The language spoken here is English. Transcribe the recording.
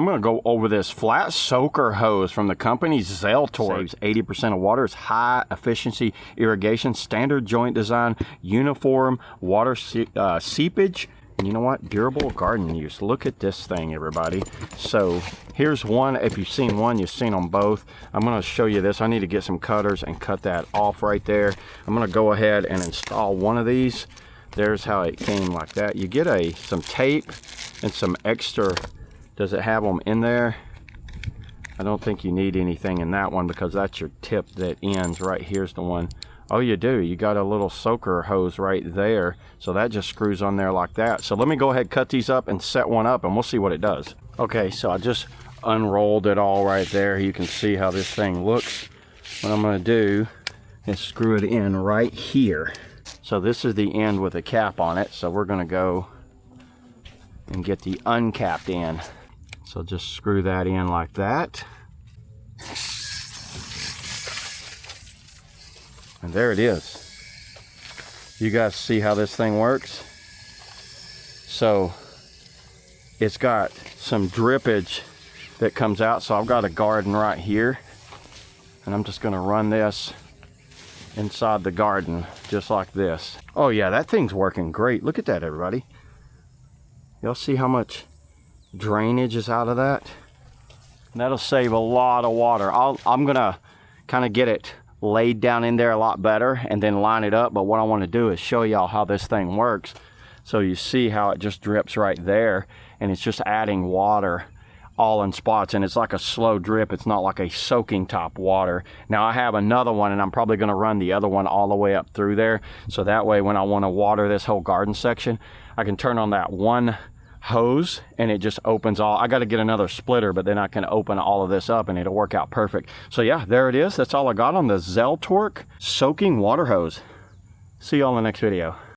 I'm going to go over this flat soaker hose from the company ZELTORK. Saves 80% of water. It's high efficiency irrigation, standard joint design, uniform water seepage. And you know what? Durable garden use. Look at this thing, everybody. So here's one. If you've seen one, you've seen them both. I'm going to show you this. I need to get some cutters and cut that off right there. I'm going to go ahead and install one of these. There's how it came like that. You get some tape and some extra. Does it have them in there? I don't think you need anything in that one because that's your tip that ends. Right here's the one. Oh, you do. You got a little soaker hose right there. So that just screws on there like that. So let me go ahead, cut these up and set one up and we'll see what it does. Okay, so I just unrolled it all right there. You can see how this thing looks. What I'm going to do is screw it in right here. So this is the end with a cap on it. So we're going to go and get the uncapped end. So just screw that in like that. And there it is. You guys see how this thing works? So it's got some drippage that comes out. So I've got a garden right here. And I'm just gonna run this inside the garden just like this. Oh yeah, that thing's working great. Look at that, everybody. Y'all see how much drainage is out of that? And that'll save a lot of water. I'm gonna kind of get it laid down in there a lot better and then line it up. But what I want to do is show y'all how this thing works. So you see how it just drips right there and it's just adding water all in spots, and it's like a slow drip. It's not like a soaking top water. Now I have another one and I'm probably going to run the other one all the way up through there, so that way when I want to water this whole garden section, I can turn on that one hose and it just opens all. I got to get another splitter, but then I can open all of this up and it'll work out perfect. So yeah, there it is. That's all I got on the ZELTORK soaking water hose. See y'all in the next video.